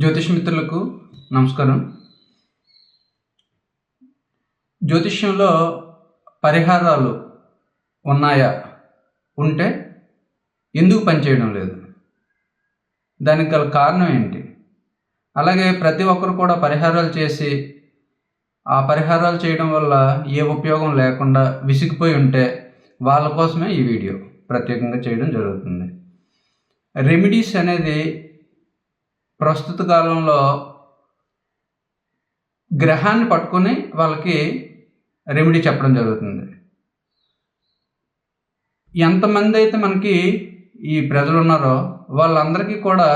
జ్యోతిష్ మిత్రులకు నమస్కారం. జ్యోతిష్యంలో పరిహారాలు ఉన్నాయా? ఉంటే ఎందుకు పనిచేయడం లేదు? దానికి గల కారణం ఏంటి? అలాగే ప్రతి ఒక్కరు కూడా పరిహారాలు చేసి ఆ పరిహారాలు చేయడం వల్ల ఏ ఉపయోగం లేకుండా విసిగిపోయి ఉంటే వాళ్ళ కోసమే ఈ వీడియో ప్రత్యేకంగా చేయడం జరుగుతుంది. రెమెడీస్ అనేది ప్రస్తుత కాలంలో గ్రహాన్ని పట్టుకొని వాళ్ళకి రెమెడీ చెప్పడం జరుగుతుంది. ఎంతమంది అయితే మనకి ఈ ప్రజలు ఉన్నారో వాళ్ళందరికీ కూడా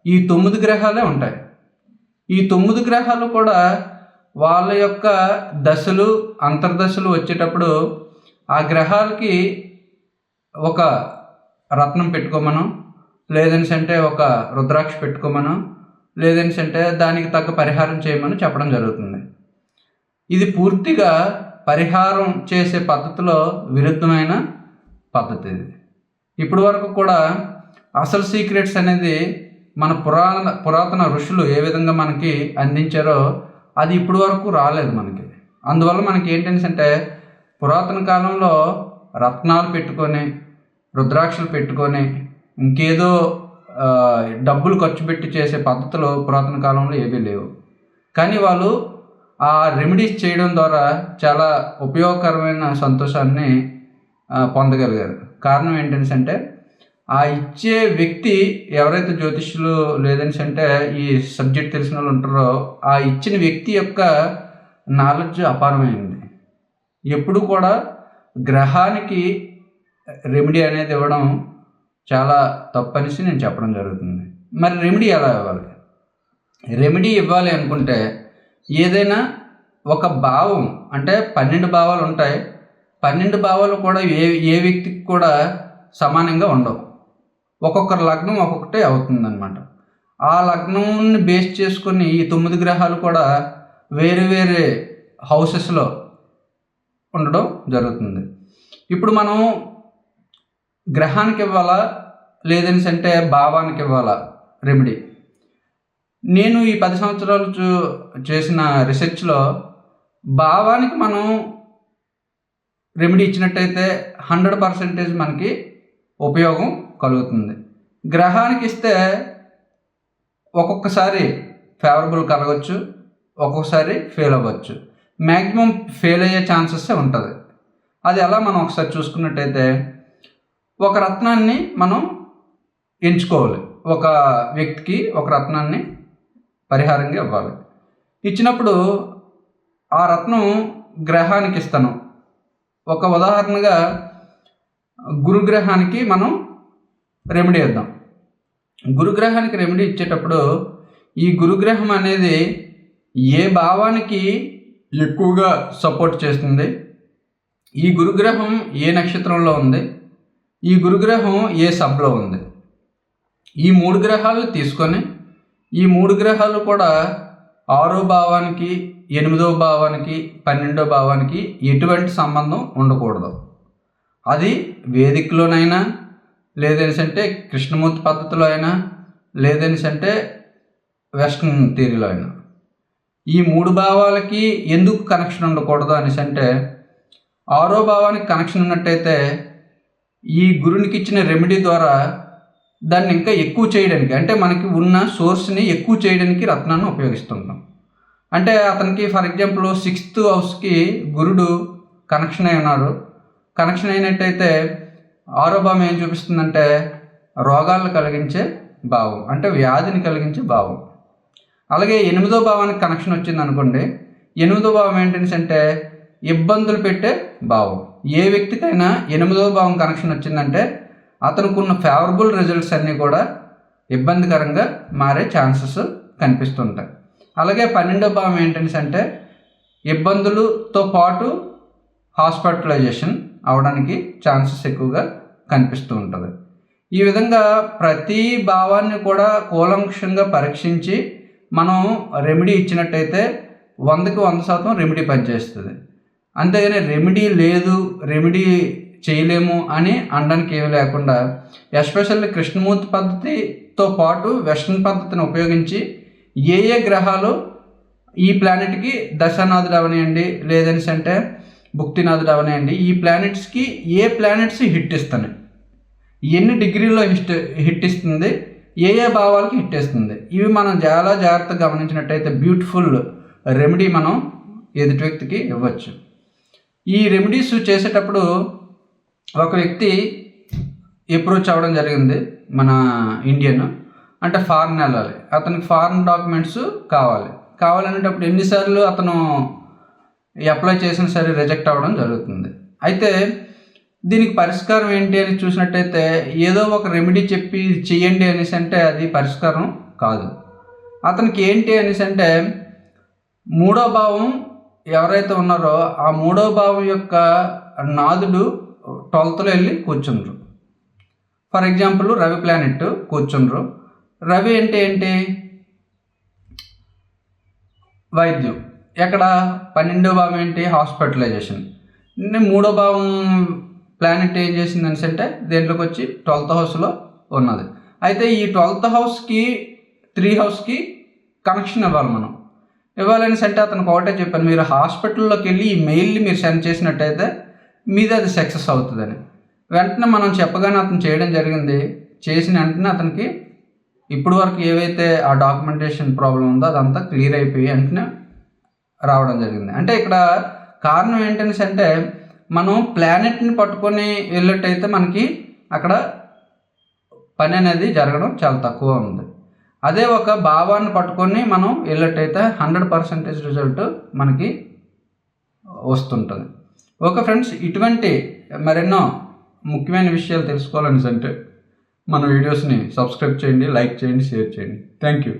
ఈ 9 గ్రహాలే ఉంటాయి. ఈ 9 గ్రహాలు కూడా వాళ్ళ యొక్క దశలు అంతర్దశలు వచ్చేటప్పుడు ఆ గ్రహాలకి ఒక రత్నం పెట్టుకోమను, లేదనేసి అంటే ఒక రుద్రాక్ష పెట్టుకోమను, లేదనేసి అంటే దానికి తగ్గ పరిహారం చేయమని చెప్పడం జరుగుతుంది. ఇది పూర్తిగా పరిహారం చేసే పద్ధతిలో విరుద్ధమైన పద్ధతి. ఇది ఇప్పటి వరకు కూడా అసలు సీక్రెట్స్ అనేది మన పురాతన ఋషులు ఏ విధంగా మనకి అందించారో అది ఇప్పటి వరకు రాలేదు మనకి. అందువల్ల మనకి ఏంటంటే పురాతన కాలంలో రత్నాలు పెట్టుకొని, రుద్రాక్షలు పెట్టుకొని, ఇంకేదో డబ్బులు ఖర్చు పెట్టి చేసే పద్ధతులు పురాతన కాలంలో ఏవీ లేవు. కానీ వాళ్ళు ఆ రెమెడీస్ చేయడం ద్వారా చాలా ఉపయోగకరమైన సంతోషాన్ని పొందగలిగారు. కారణం ఏంటంటే ఆ ఇచ్చే వ్యక్తి ఎవరైతే జ్యోతిష్యులు లేదనేసి అంటే ఈ సబ్జెక్ట్ తెలిసిన వాళ్ళు ఉంటారో ఆ ఇచ్చిన వ్యక్తి యొక్క నాలెడ్జ్ అపారమైంది. ఎప్పుడు కూడా గ్రహానికి రెమెడీ అనేది ఇవ్వడం చాలా తప్పనిసి నేను చెప్పడం జరుగుతుంది. మరి రెమెడీ ఎలా ఇవ్వాలి? రెమెడీ ఇవ్వాలి అనుకుంటే ఏదైనా ఒక భావం అంటే 12 భావాలు ఉంటాయి. 12 భావాలు కూడా ఏ వ్యక్తికి కూడా సమానంగా ఉండవు. ఒక్కొక్కరి లగ్నం ఒక్కొక్కటే అవుతుందన్నమాట. ఆ లగ్నంని బేస్ చేసుకొని ఈ 9 గ్రహాలు కూడా వేరే వేరే హౌసెస్లో ఉండడం జరుగుతుంది. ఇప్పుడు మనం గ్రహానికి ఇవ్వాలా లేదనేసి అంటే భావానికి ఇవ్వాలా రెమెడీ? నేను ఈ 10 సంవత్సరాలు చేసిన రీసెర్చ్లో భావానికి మనం రెమెడీ ఇచ్చినట్టయితే 100% మనకి ఉపయోగం కలుగుతుంది. గ్రహానికి ఇస్తే ఒక్కొక్కసారి ఫేవరబుల్ కలగవచ్చు, ఒక్కొక్కసారి ఫెయిల్ అవ్వచ్చు. మ్యాక్సిమం ఫెయిల్ అయ్యే ఛాన్సెస్ ఉంటుంది. అది ఎలా మనం ఒకసారి చూసుకున్నట్టయితే ఒక రత్నాన్ని మనం ఎంచుకోవాలి. ఒక వ్యక్తికి ఒక రత్నాన్ని పరిహారంగా ఇవ్వాలి. ఇచ్చినప్పుడు ఆ రత్నం గ్రహానికి ఇస్తాను. ఒక ఉదాహరణగా గురుగ్రహానికి మనం రెమెడీ ఇద్దాం. గురుగ్రహానికి రెమెడీ ఇచ్చేటప్పుడు ఈ గురుగ్రహం అనేది ఏ భావానికి ఎక్కువగా సపోర్ట్ చేస్తుంది, ఈ గురుగ్రహం ఏ నక్షత్రంలో ఉంది, ఈ గురుగ్రహం ఏ సబ్లో ఉంది, ఈ 3 గ్రహాలు తీసుకొని ఈ 3 గ్రహాలు కూడా 6వ భావానికి, 8వ భావానికి, 12వ భావానికి ఎటువంటి సంబంధం ఉండకూడదు. అది వేదికలోనైనా లేదనేసి అంటే కృష్ణమూర్తి పద్ధతిలో అయినా లేదనేసి అంటే వెస్ట్రన్ థియరీలో అయినా ఈ 3 భావాలకి ఎందుకు కనెక్షన్ ఉండకూడదు అనేసి అంటే 6వ భావానికి కనెక్షన్ ఉన్నట్టయితే ఈ గురునికి ఇచ్చిన రెమెడీ ద్వారా దాన్ని ఇంకా ఎక్కువ చేయడానికి అంటే మనకి ఉన్న సోర్స్ని ఎక్కువ చేయడానికి రత్నాన్ని ఉపయోగిస్తుంటాం. అంటే అతనికి ఫర్ ఎగ్జాంపుల్ 6th హౌస్కి గురుడు కనెక్షన్ అయి ఉన్నారు. కనెక్షన్ అయినట్టయితే 6వ భావం ఏం చూపిస్తుందంటే రోగాలను కలిగించే భావం, అంటే వ్యాధిని కలిగించే భావం. అలాగే 8వ భావానికి కనెక్షన్ వచ్చింది అనుకోండి, 8వ భావం ఏంటంటే ఇబ్బందులు పెట్టే భావం. ఏ వ్యక్తికైనా 8వ భావం కనెక్షన్ వచ్చిందంటే అతనికి ఉన్న ఫేవరబుల్ రిజల్ట్స్ అన్నీ కూడా ఇబ్బందికరంగా మారే ఛాన్సెస్ కనిపిస్తుంటాయి. అలాగే 12వ భావం ఏంటంటే ఇబ్బందులతో పాటు హాస్పిటలైజేషన్ అవడానికి ఛాన్సెస్ ఎక్కువగా కనిపిస్తూ ఉంటుంది. ఈ విధంగా ప్రతి భావాన్ని కూడా కూలంకషంగా పరీక్షించి మనం రెమెడీ ఇచ్చినట్టయితే 100కి 100% రెమెడీ పనిచేస్తుంది. అంతేగాని రెమెడీ లేదు, రెమెడీ చేయలేము అని అనడానికి ఏమీ లేకుండా ఎస్పెషల్లీ కృష్ణమూర్తి పద్ధతితో పాటు వెస్ట్రన్ పద్ధతిని ఉపయోగించి ఏ గ్రహాలు ఈ ప్లానెట్కి దశానాథుడు అవనివ్వండి, లేదనేసి అంటే భుక్తినాథుడు అవనివ్వండి, ఈ ప్లానెట్స్కి ఏ ప్లానెట్స్ హిట్ ఇస్తాయి, ఎన్ని డిగ్రీల్లో హిట్ ఇస్తుంది, ఏ భావాలకి హిట్ ఇస్తుంది, ఇవి మనం చాలా జాగ్రత్తగా గమనించినట్టయితే బ్యూటిఫుల్ రెమెడీ మనం ఎదుటి వ్యక్తికి ఇవ్వచ్చు. ఈ రెమెడీస్ చేసేటప్పుడు ఒక వ్యక్తి అప్రోచ్ అవ్వడం జరిగింది, మన ఇండియన్, అంటే ఫారెన్ వెళ్ళాలి, అతనికి ఫారెన్ డాక్యుమెంట్స్ కావాలనేటప్పుడు ఎన్నిసార్లు అతను అప్లై చేసినా సరే రిజెక్ట్ అవ్వడం జరుగుతుంది. అయితే దీనికి పరిష్కారం ఏంటి అని చూసినట్టయితే ఏదో ఒక రెమెడీ చెప్పి చెయ్యండి అనేసి అంటే అది పరిష్కారం కాదు. అతనికి ఏంటి అనేసి అంటే 3వ భావం ఎవరైతే ఉన్నారో ఆ 3వ భావం యొక్క నాదుడు 12th వెళ్ళి కూర్చుండ్రు. ఫర్ ఎగ్జాంపుల్ రవి ప్లానెట్ కూర్చుండ్రు. రవి అంటే ఏంటి? వైద్యం. ఎక్కడ? 12వ భావం ఏంటి? హాస్పిటలైజేషన్. 3వ భావం ప్లానెట్ ఏం చేసింది అనేసి అంటే దేంట్లోకి వచ్చి 12th హౌస్లో ఉన్నది. అయితే ఈ 12th హౌస్కి 3 హౌస్కి కనెక్షన్ ఇవ్వాలి మనం. ఇవ్వాలనేసి అంటే అతనికి ఒకటే చెప్పాను, మీరు హాస్పిటల్లోకి వెళ్ళి ఈ మెయిల్ని మీరు సెండ్ చేసినట్టయితే మీది అది సక్సెస్ అవుతుందని. వెంటనే మనం చెప్పగానే అతను చేయడం జరిగింది. చేసిన వెంటనే అతనికి ఇప్పుడు వరకు ఏవైతే ఆ డాక్యుమెంటేషన్ ప్రాబ్లం ఉందో అదంతా క్లియర్ అయిపోయి వెంటనే రావడం జరిగింది. అంటే ఇక్కడ కారణం ఏంటనేసి అంటే మనం ప్లానెట్ని పట్టుకొని వెళ్ళేటైతే మనకి అక్కడ పని అనేది జరగడం చాలా తక్కువ ఉంది. అదే ఒక భావాన్ని పట్టుకొని మనం వెళ్ళేటైతే 100% రిజల్ట్ మనకి వస్తుంటుంది. ఓకే ఫ్రెండ్స్, ఇటువంటి మరెన్నో ముఖ్యమైన విషయాలు తెలుసుకోవాలని అంటే మన వీడియోస్ని సబ్స్క్రైబ్ చేయండి, లైక్ చేయండి, షేర్ చేయండి. Thank you.